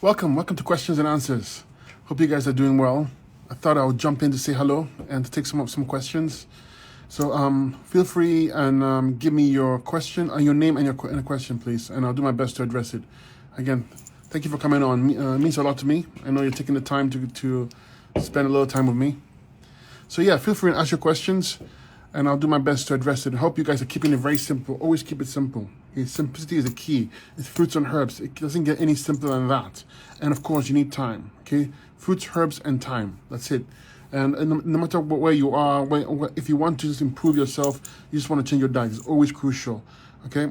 Welcome to Questions and Answers. Hope you guys are doing well. I thought I would jump in to say hello and to take some questions. So feel free and give me your question, your name and a question, please, and I'll do my best to address it. Again, thank you for coming on. It means a lot to me. I know you're taking the time to spend a little time with me. So yeah, feel free to ask your questions, and I'll do my best to address it. I hope you guys are keeping it very simple. Always keep it simple. Okay? Simplicity is the key. It's fruits and herbs. It doesn't get any simpler than that. And of course, you need time. Okay, fruits, herbs, and time. That's it. And no matter where you are, if you want to just improve yourself, you just want to change your diet. It's always crucial. Okay.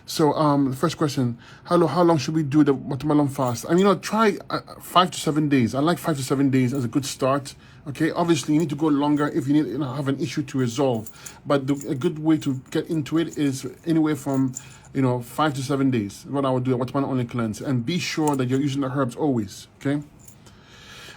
So the first question: how long should we do the watermelon fast? I mean, try 5 to 7 days. I like 5 to 7 days as a good start. Okay, obviously you need to go longer if you need have an issue to resolve. But a good way to get into it is anywhere from 5 to 7 days. What I would do, a watermelon only cleanse, and be sure that you're using the herbs always. Okay.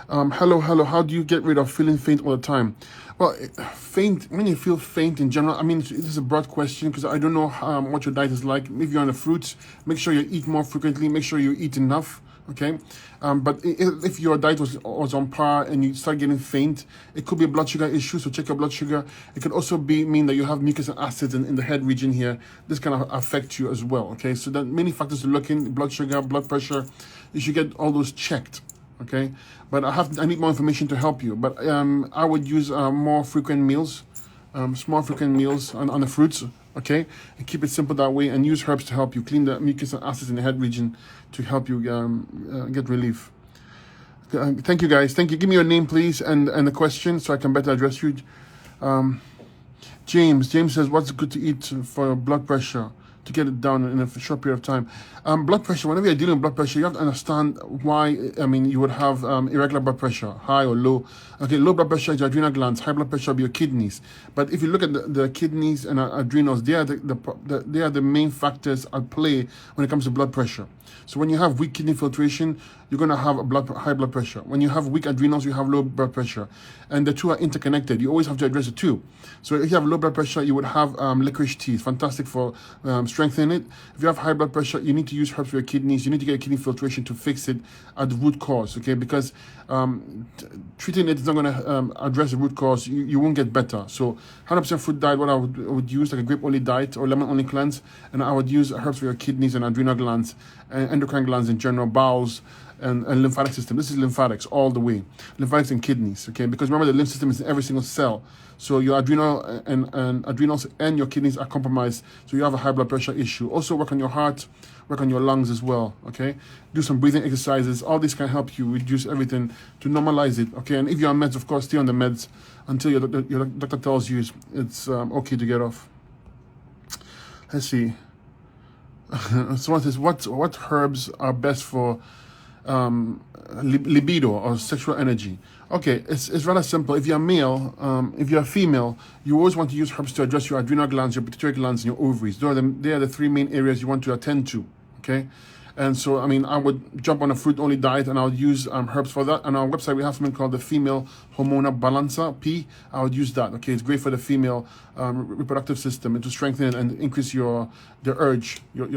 Hello. How do you get rid of feeling faint all the time? Well, faint, when you feel faint in general, I mean, this is a broad question because I don't know what your diet is like. If you're on the fruits, make sure you eat more frequently. Make sure you eat enough. Okay. But if your diet was on par and you start getting faint, it could be a blood sugar issue. So check your blood sugar. It could also mean that you have mucus and acids in the head region here. This can affect you as well. Okay. So there are many factors to look in: blood sugar, blood pressure. You should get all those checked. Okay, but I need more information to help you. But I would use more frequent meals, small frequent meals on the fruits. Okay, and keep it simple that way, and use herbs to help you clean the mucus and acids in the head region to help you get relief. Thank you, guys. Thank you. Give me your name, please, and the question so I can better address you. James says, what's good to eat for blood pressure to get it down in a short period of time? Blood pressure, whenever you're dealing with blood pressure, you have to understand why, you would have irregular blood pressure, high or low. Okay, low blood pressure is your adrenal glands, high blood pressure will be your kidneys. But if you look at the kidneys and adrenals, they are the main factors at play when it comes to blood pressure. So when you have weak kidney filtration, you're going to have high blood pressure. When you have weak adrenals, you have low blood pressure. And the two are interconnected. You always have to address the two. So if you have low blood pressure, you would have licorice tea. It's fantastic for strengthening it. If you have high blood pressure, you need to use herbs for your kidneys. You need to get a kidney filtration to fix it at the root cause, okay? Because treating it is not going to address the root cause. You won't get better. So 100% fruit diet, what I would use, like a grape only diet or lemon only cleanse. And I would use herbs for your kidneys and adrenal glands and endocrine glands in general, bowels, and lymphatic system. This is lymphatics all the way. Lymphatics and kidneys, okay? Because remember, the lymph system is in every single cell. So your adrenal and adrenals and your kidneys are compromised. So you have a high blood pressure issue. Also work on your heart, work on your lungs as well, okay? Do some breathing exercises. All this can help you reduce everything to normalize it, okay? And if you're on meds, of course, stay on the meds until your doctor tells you it's okay to get off. Let's see. So what is what herbs are best for libido or sexual energy? Okay, it's rather simple. If you're a male, if you're a female, you always want to use herbs to address your adrenal glands, your pituitary glands, and your ovaries. They are the three main areas you want to attend to, okay? And so, I would jump on a fruit-only diet, and I would use herbs for that. On our website, we have something called the Female Hormonal Balancer, P. I would use that, okay? It's great for the female reproductive system and to strengthen it and increase your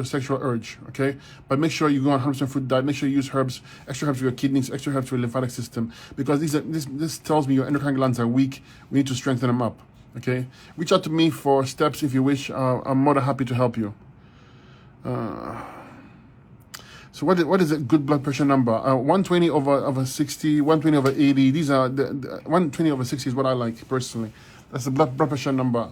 sexual urge, okay? But make sure you go on 100% fruit diet. Make sure you use herbs, extra herbs for your kidneys, extra herbs for your lymphatic system, because this tells me your endocrine glands are weak. We need to strengthen them up, okay? Reach out to me for steps if you wish. I'm more than happy to help you. So what is a good blood pressure number? 120 over 60, 120 over 80. These are the 120 over 60 is what I like personally. That's the blood pressure number.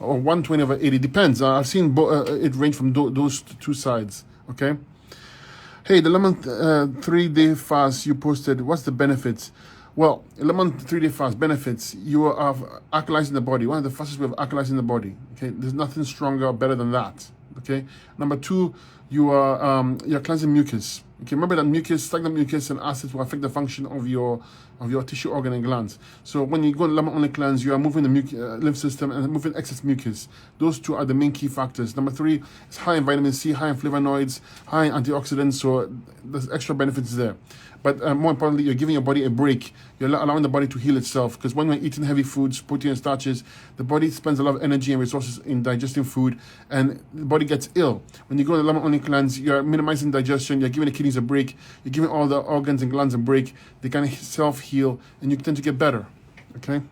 Or 120 over 80 depends. I've seen it range from those two sides. Okay. Hey, the lemon 3-day fast you posted. What's the benefits? Well, lemon 3-day fast benefits. You are alkalizing the body. One of the fastest way of alkalizing the body. Okay, there's nothing stronger or better than that. Okay. Number two, you're cleansing mucus. Okay, remember that stagnant mucus and acids will affect the function of your tissue, organ, and glands. So when you go lemon only cleanse, you are moving the lymph system and moving excess mucus. Those two are the main key factors. Number three, it's high in vitamin C, high in flavonoids, high in antioxidants. So there's extra benefits there. But more importantly, you're giving your body a break. You're allowing the body to heal itself. Because when we're eating heavy foods, protein and starches, the body spends a lot of energy and resources in digesting food, and the body gets ill. When you go to the lemon only cleanse, you're minimizing digestion. You're giving the kidneys kidneys a break, you're giving all the organs and glands a break, they kind of self-heal, and you tend to get better, okay?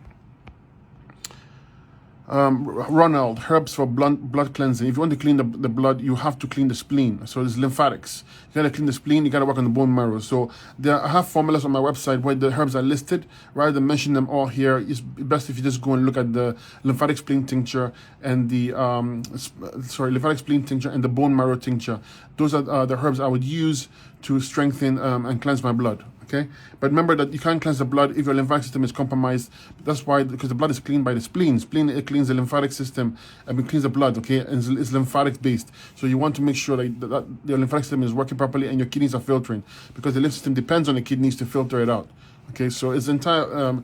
Ronald, herbs for blood cleansing. If you want to clean the blood, you have to clean the spleen. So there's lymphatics. You got to clean the spleen, you got to work on the bone marrow. So I have formulas on my website where the herbs are listed. Rather than mention them all here, it's best if you just go and look at the lymphatic spleen tincture and the, lymphatic spleen tincture and the bone marrow tincture. Those are the herbs I would use to strengthen and cleanse my blood. Okay, but remember that you can't cleanse the blood if your lymphatic system is compromised. That's why, because the blood is cleaned by the spleen. It cleans the lymphatic system and it cleans the blood. Okay, and it's lymphatic based. So you want to make sure that your lymphatic system is working properly and your kidneys are filtering, because the lymph system depends on the kidneys to filter it out. Okay, so it's entire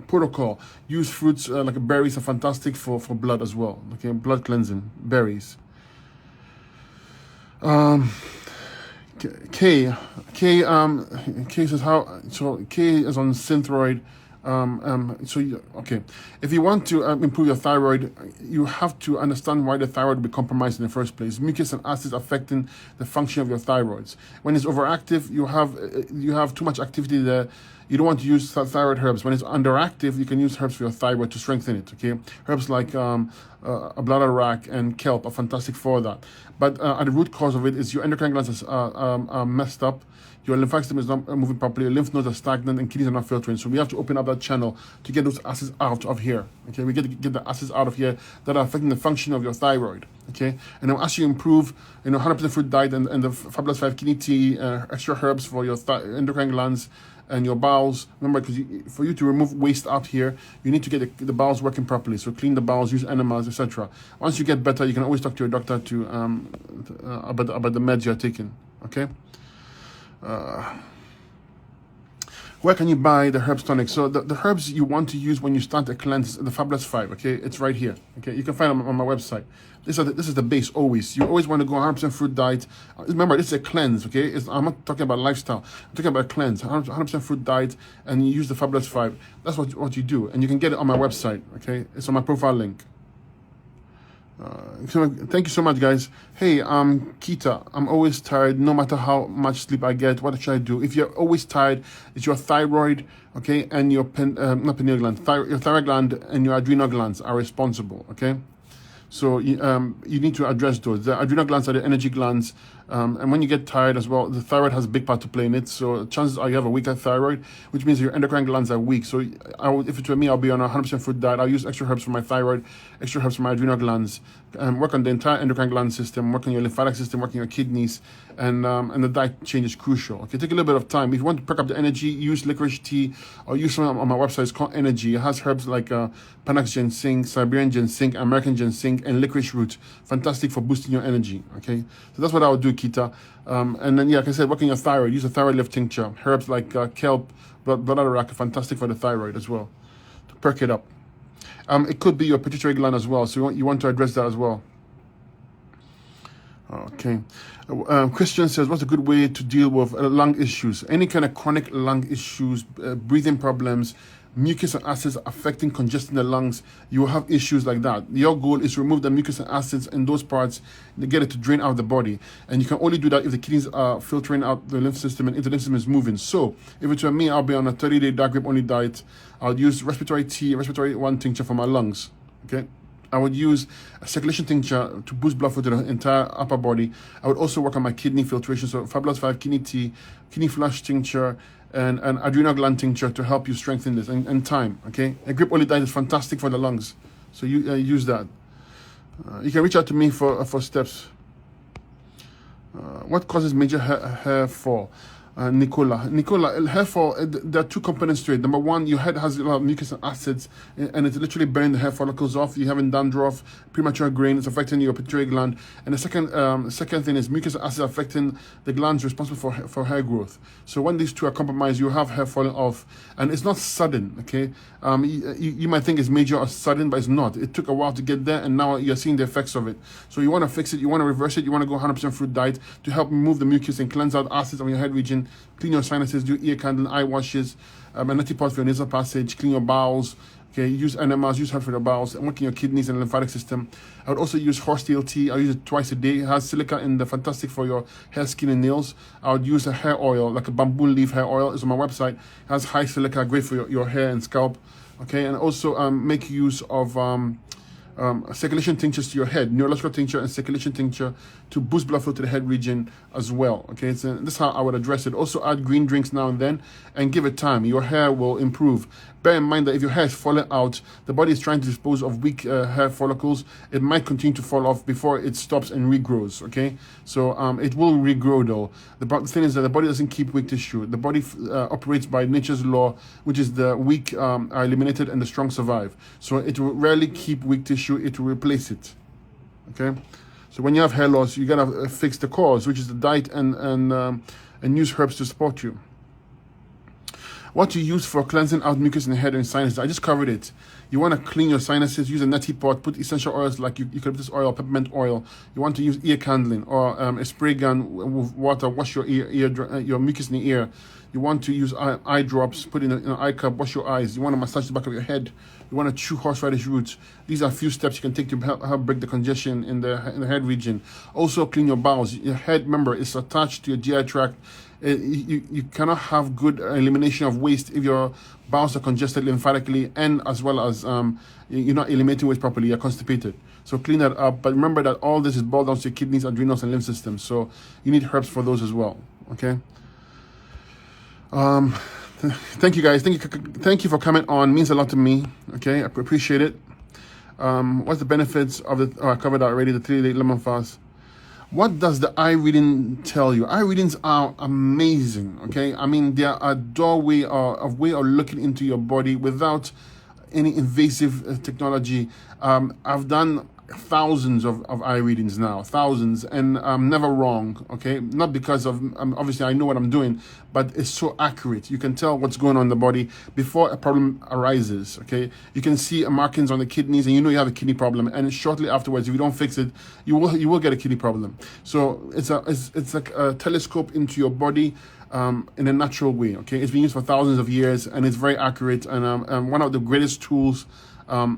protocol. Use fruits like berries are fantastic for blood as well. Okay, blood cleansing, berries. K says how, so K is on Synthroid. Okay, if you want to improve your thyroid, you have to understand why the thyroid will be compromised in the first place. Mucus and acids affecting the function of your thyroids. When it's overactive, you have too much activity there. You don't want to use thyroid herbs. When it's underactive, you can use herbs for your thyroid to strengthen it, okay? Herbs like bladderwrack and kelp are fantastic for that. But at the root cause of it is your endocrine glands are messed up, your lymphatic system is not moving properly, your lymph nodes are stagnant, and kidneys are not filtering. So we have to open up that channel to get those acids out of here, okay? We get to get the acids out of here that are affecting the function of your thyroid, okay? And then as you improve, 100% fruit diet and the Fabulous 5 kidney tea, extra herbs for your endocrine glands, and your bowels. Remember, because for you to remove waste out here, you need to get the bowels working properly. So clean the bowels, use enemas, etc. Once you get better, you can always talk to your doctor to about the meds you're taking. Okay. Where can you buy the herbs tonic? So the herbs you want to use when you start a cleanse, the Fabulous 5, okay? It's right here, okay? You can find them on my website. This is the base always. You always want to go 100% fruit diet. Remember, this is a cleanse, okay? I'm not talking about lifestyle. I'm talking about a cleanse, 100% fruit diet, and you use the Fabulous 5. That's what you do, and you can get it on my website, okay? It's on my profile link. So thank you so much, guys. Hey, Kita, I'm always tired no matter how much sleep I get. What should I do? If you're always tired, it's your thyroid, okay, and your not pineal gland, your thyroid gland and your adrenal glands are responsible, okay? So you need to address those. The adrenal glands are the energy glands, and when you get tired as well, the thyroid has a big part to play in it. So chances are you have a weaker thyroid, which means your endocrine glands are weak. So if it were me, I'll be on a 100% fruit diet. I'll use extra herbs for my thyroid, extra herbs for my adrenal glands, work on the entire endocrine gland system, work on your lymphatic system, work on your kidneys, and the diet change is crucial. Okay, take a little bit of time. If you want to perk up the energy, use licorice tea or use something on my website. It's called Energy. It has herbs like Panax ginseng, Siberian ginseng, American ginseng, and licorice root. Fantastic for boosting your energy. Okay, so that's what I would do, Kita. And then, yeah, like I said, work on your thyroid. Use a thyroid lift tincture. Herbs like kelp, bladderwrack are fantastic for the thyroid as well, to perk it up. It could be your pituitary gland as well, so you want to address that as well. Okay. Christian says, what's a good way to deal with lung issues? Any kind of chronic lung issues, breathing problems, mucus and acids affecting, congesting the lungs, you will have issues like that. Your goal is to remove the mucus and acids in those parts to get it to drain out of the body. And you can only do that if the kidneys are filtering out the lymph system and if the lymph system is moving. So if it were me, I'll be on a 30-day dark grape only diet. I'll use respiratory tea, respiratory 1 tincture for my lungs. Okay. I would use a circulation tincture to boost blood flow to the entire upper body. I would also work on my kidney filtration. So Fabulous 5 kidney tea, kidney flush tincture, and an adrenal gland tincture to help you strengthen this and time, okay? A grape only diet is fantastic for the lungs. So you use that. You can reach out to me for steps. What causes major hair fall? Nicola, hair fall, there are 2 components to it. Number 1, your head has a lot of mucus and acids, and it's literally burning the hair follicles off. You're having dandruff, premature graying, it's affecting your pituitary gland. And the second thing is mucus and acids affecting the glands responsible for hair growth. So when these 2 are compromised, you have hair falling off. And it's not sudden, okay? You might think it's major or sudden, but it's not. It took a while to get there, and now you're seeing the effects of it. So you want to fix it, you want to reverse it, you want to go 100% fruit diet to help remove the mucus and cleanse out acids on your head region. Clean your sinuses, do ear candle, eye washes, a neti pot for your nasal passage, clean your bowels, Okay, use enemas, use herbs for the bowels, and working your kidneys and lymphatic system. I would also use horsetail tea. I use it twice a day. It has silica in there, fantastic for your hair, skin, and nails. I would use a hair oil, like a bamboo leaf hair oil. It's on my website. It has high silica, great for your hair and scalp. Okay, and also make use of circulation tinctures to your head, neurological tincture and circulation tincture to boost blood flow to the head region as well. Okay, so this is how I would address it. Also add green drinks now and then and give it time. Your hair will improve. Bear in mind that if your hair is falling out, the body is trying to dispose of weak hair follicles. It might continue to fall off before it stops and regrows. Okay, so it will regrow though. The thing is that the body doesn't keep weak tissue. The body operates by nature's law, which is the weak are eliminated and the strong survive. So it will rarely keep weak tissue. It will replace it. Okay, so when you have hair loss, you gotta fix the cause, which is the diet and use herbs to support you. What to use for cleansing out mucus in the head and sinuses? I just covered it. You want to clean your sinuses, use a neti pot, put essential oils like eucalyptus oil, peppermint oil. You want to use ear candling or a spray gun with water, wash your your mucus in the ear. You want to use eye drops, put in an eye cup, wash your eyes. You want to massage the back of your head. You want to chew horseradish roots. These are a few steps you can take to help break the congestion in the head region. Also clean your bowels. Your head, remember, is attached to your GI tract. You cannot have good elimination of waste if your bowels are congested lymphatically and as well as you're not eliminating waste properly, you're constipated. So clean that up. But remember that all this is boiled down to your kidneys, adrenals, and lymph systems. So you need herbs for those as well. Okay. Thank you guys. Thank you for coming on. It means a lot to me. Okay, I appreciate it. What's the benefits of the? Oh, I covered that already. The 3-day lemon fast. What does the eye reading tell you? Eye readings are amazing. Okay, I mean they are a doorway or a way of looking into your body without any invasive technology. I've done thousands of eye readings now, thousands, and I'm never wrong. Okay, not because of obviously I know what I'm doing, but it's so accurate. You can tell what's going on in the body before a problem arises. Okay, you can see markings on the kidneys and you know you have a kidney problem, and shortly afterwards if you don't fix it, you will get a kidney problem. So it's like a telescope into your body in a natural way. Okay, it's been used for thousands of years and it's very accurate, and one of the greatest tools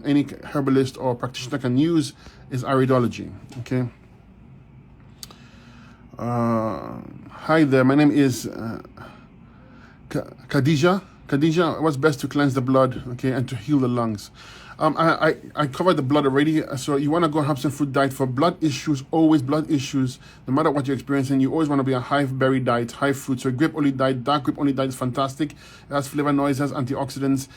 any herbalist or practitioner can use is iridology. Okay. Hi there. My name is Khadija. Khadija, what's best to cleanse the blood, okay, and to heal the lungs? I covered the blood already, so you want to go on herbs and fruit diet for blood issues, always blood issues, no matter what you're experiencing. You always want to be a high berry diet, high fruit. So grape only diet, dark grape only diet is fantastic. It has flavonoids, has antioxidants.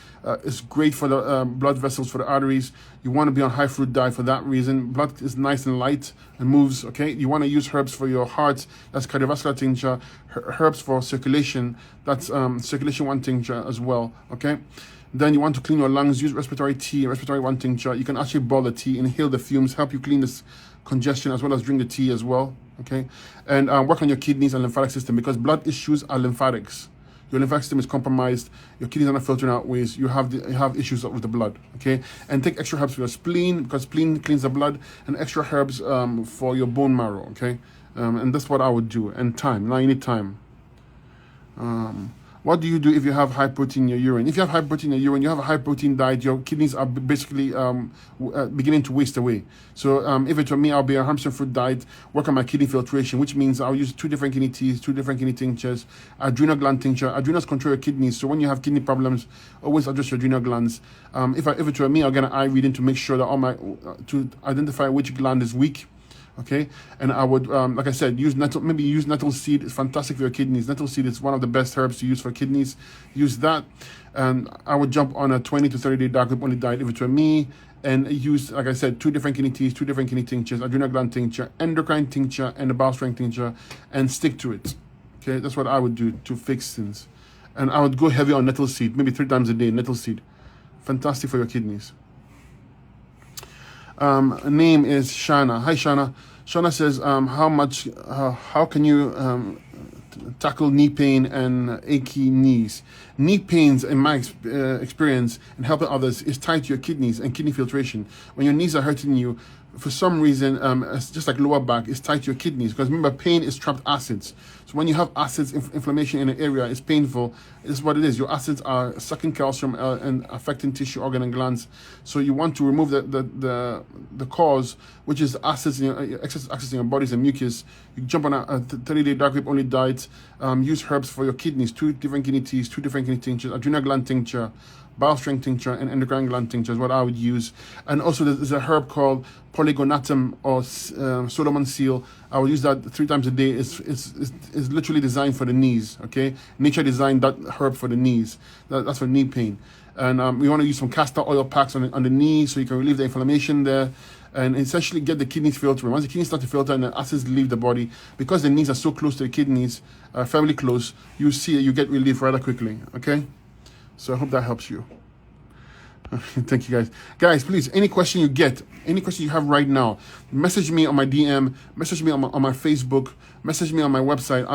It's great for the blood vessels, for the arteries. You want to be on high fruit diet for that reason. Blood is nice and light and moves, okay? You want to use herbs for your heart, that's cardiovascular tincture. Herbs for circulation, that's circulation 1 tincture as well, okay? Then you want to clean your lungs, use respiratory tea, respiratory 1 tincture. You can actually boil the tea, inhale the fumes, help you clean this congestion as well as drink the tea as well, okay? And work on your kidneys and lymphatic system because blood issues are lymphatics. Your lymphatic system is compromised, your kidneys are not filtering out waste, you have issues with the blood, okay? And take extra herbs for your spleen because spleen cleans the blood, and extra herbs for your bone marrow, okay? And that's what I would do. And time, now you need time. What do you do if you have high protein in your urine? If you have high protein in your urine, you have a high protein diet, your kidneys are basically beginning to waste away. So if it were me, I'll be a herbs and fruit diet, work on my kidney filtration, which means I'll use 2 different kidney teas, 2 different kidney tinctures, adrenal gland tincture. Adrenals control your kidneys, so when you have kidney problems, always address your adrenal glands. If it were me, I'll get an eye reading to make sure that to identify which gland is weak. Okay, and I would, like I said, use nettle seed. It's fantastic for your kidneys. Nettle seed is one of the best herbs to use for kidneys. Use that, and I would jump on a 20 to 30 day dark grape only diet if it were me, and use, like I said, 2 different kidney teas, 2 different kidney tinctures, adrenal gland tincture, endocrine tincture, and the bowel strength tincture, and stick to it. Okay, that's what I would do to fix things, and I would go heavy on nettle seed, maybe 3 times a day. Nettle seed, fantastic for your kidneys. Name is Shana. Hi Shana. Shana says, how can you tackle knee pain and achy knees? Knee pains, in my experience and helping others, is tied to your kidneys and kidney filtration. When your knees are hurting you, for some reason, it's just like lower back, it's tied to your kidneys. Because remember, pain is trapped acids. So So when you have acids, inflammation in an area, it's painful. It's what it is. Your acids are sucking calcium and affecting tissue, organ, and glands. So you want to remove the cause, which is acids in your excess acids in your bodies and mucus. You jump on a 30-day dark grape only diet. Use herbs for your kidneys, 2 different kidney teas, 2 different kidney tinctures, adrenal gland tincture, bile strength tincture, and endocrine gland tincture is what I would use. And also there's a herb called polygonatum or Solomon seal. I would use that 3 times a day. It's literally designed for the knees, okay? Nature designed that herb for the knees. That's for knee pain. And we want to use some castor oil packs on the knee so you can relieve the inflammation there and essentially get the kidneys filtering. Once the kidneys start to filter and the acids leave the body, because the knees are so close to the kidneys, fairly close, you see you get relief rather quickly, okay? So I hope that helps you. Thank you, guys. Guys, please, any question you get, any question you have right now, message me on my DM, message me on my Facebook, message me on my website.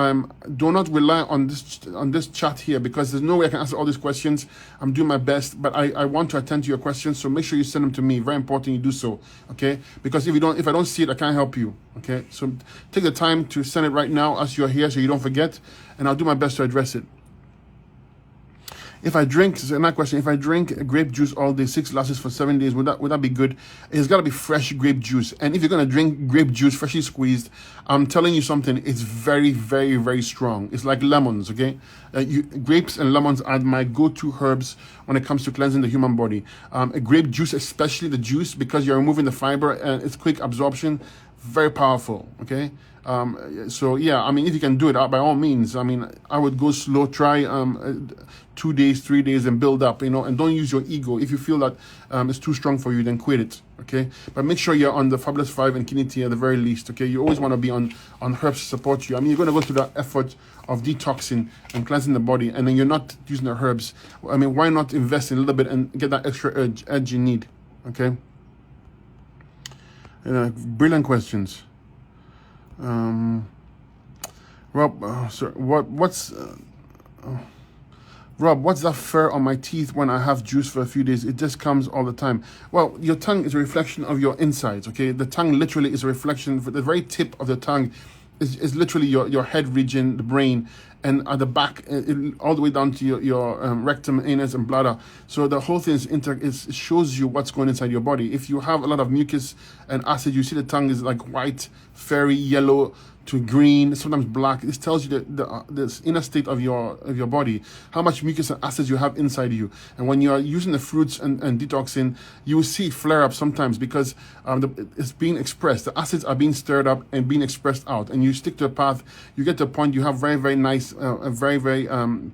Do not rely on this chat here because there's no way I can answer all these questions. I'm doing my best, but I want to attend to your questions, so make sure you send them to me. Very important you do so, okay? Because if I don't see it, I can't help you, okay? So take the time to send it right now as you're here so you don't forget, and I'll do my best to address it. If I drink, so another question, if I drink grape juice all day, 6 glasses for 7 days, would that be good? It's got to be fresh grape juice. And if you're going to drink grape juice freshly squeezed, I'm telling you something, it's very, very, very strong. It's like lemons, okay? Grapes and lemons are my go-to herbs when it comes to cleansing the human body. Grape juice, especially the juice, because you're removing the fiber and it's quick absorption, very powerful, okay? So yeah, I mean, if you can do it, by all means. I mean, I would go slow, try 2 days, 3 days, and build up, you know, and don't use your ego. If you feel that it's too strong for you, then quit it, okay? But make sure you're on the Fabulous 5 and Kidney Tea at the very least, okay? You always want to be on herbs to support you. I mean, you're going to go through that effort of detoxing and cleansing the body, and then you're not using the herbs. I mean, why not invest in a little bit and get that extra edge you need, okay? Brilliant questions. Rob, Rob, what's that fur on my teeth when I have juice for a few days? It just comes all the time. Well, your tongue is a reflection of your insides, okay? The tongue literally is a reflection. The very tip of the tongue is literally your head region, the brain, and at the back, all the way down to your rectum, anus, and bladder. So the whole thing it shows you what's going inside your body. If you have a lot of mucus and acid, you see the tongue is like white, fairy, yellow to green, sometimes black. This tells you the inner state of your body, how much mucus and acids you have inside you. And when you are using the fruits and detoxing, you will see flare up sometimes because it's being expressed. The acids are being stirred up and being expressed out. And you stick to a path, you get to a point you have very, very nice, a very, very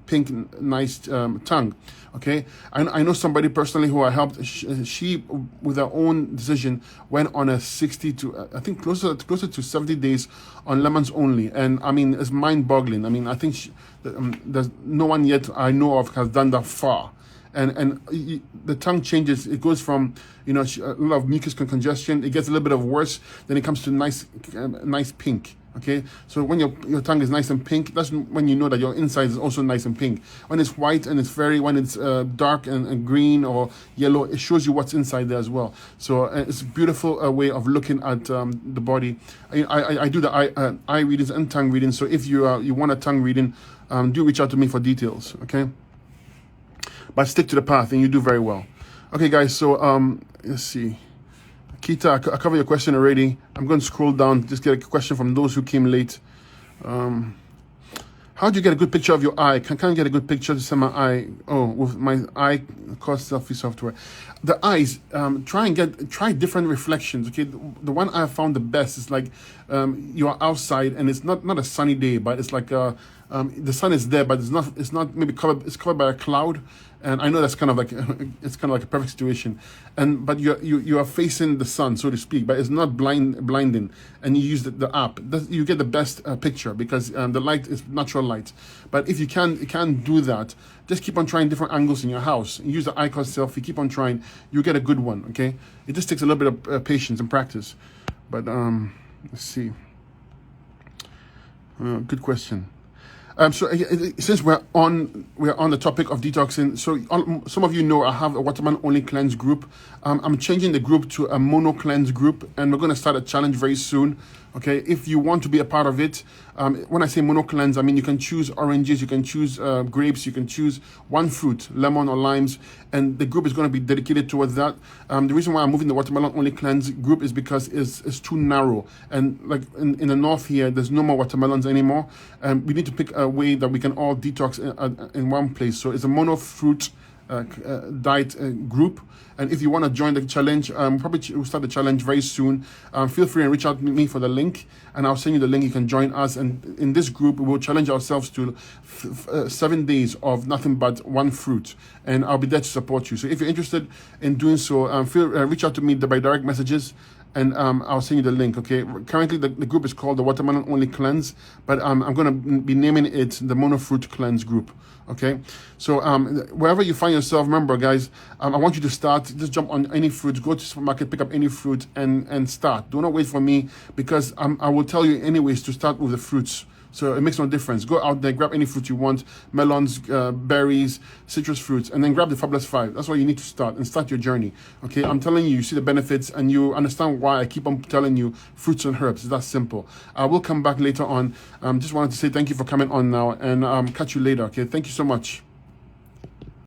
pink, nice tongue. Okay, I know somebody personally who I helped. She, with her own decision, went on a 60 to I think closer to 70 days on lemons only, and I mean it's mind-boggling. I mean I think there's no one yet I know of has done that far. And the tongue changes. It goes from a lot of mucus congestion. It gets a little bit of worse. Then it comes to nice pink. Okay, so when your tongue is nice and pink, that's when you know that your inside is also nice and pink. When it's white and when it's dark and green or yellow, it shows you what's inside there as well. So it's a beautiful way of looking at the body. I do the eye readings and tongue readings. So if you want a tongue reading, do reach out to me for details. Okay, but stick to the path and you do very well. Okay, guys. So let's see. Kita, I covered your question already. I'm going to scroll down, just get a question from those who came late. How do you get a good picture of your eye? Can I get a good picture to send my eye? Oh, with my eye cost selfie software. The eyes, try different reflections. Okay, the one I found the best is like you are outside and it's not a sunny day, but it's like the sun is there, but it's not maybe covered. It's covered by a cloud, and I know that's kind of like a perfect situation. But you are facing the sun, so to speak, but it's not blinding. And you use the app. You get the best picture because the light is natural light. But if you can't do that, just keep on trying different angles in your house. Use the icon selfie. Keep on trying. You get a good one. Okay, it just takes a little bit of patience and practice. But let's see. Good question. Since we're on the topic of detoxing, so some of you know I have a watermelon only cleanse group. I'm changing the group to a mono cleanse group, and we're going to start a challenge very soon. Okay, if you want to be a part of it, when I say mono cleanse, I mean you can choose oranges, you can choose grapes, you can choose one fruit, lemon or limes, and the group is going to be dedicated towards that. The reason why I'm moving the watermelon only cleanse group is because it's too narrow, and like in the north here, there's no more watermelons anymore, and we need to pick a way that we can all detox in one place. So it's a mono fruit diet group, and if you want to join the challenge, probably we'll start the challenge very soon. Feel free and reach out to me for the link, and I'll send you the link. You can join us, and in this group we will challenge ourselves to 7 days of nothing but one fruit, and I'll be there to support you. So if you're interested in doing so, reach out to me by direct messages, and I'll send you the link. Okay, currently the group is called the Watermelon Only Cleanse, but I'm going to be naming it the Mono Fruit Cleanse group. Okay, so wherever you find yourself, remember guys, I want you to start. Just jump on any fruit, go to the supermarket, pick up any fruit, and start. Do not wait for me, because I will tell you anyways to start with the fruits. So it makes no difference. Go out there, grab any fruit you want, melons, berries, citrus fruits, and then grab the Fabulous 5. That's why you need to start, and start your journey. Okay, I'm telling you, you see the benefits, and you understand why I keep on telling you fruits and herbs. It's that simple. I will come back later on. Just wanted to say thank you for coming on now, and catch you later. Okay, thank you so much.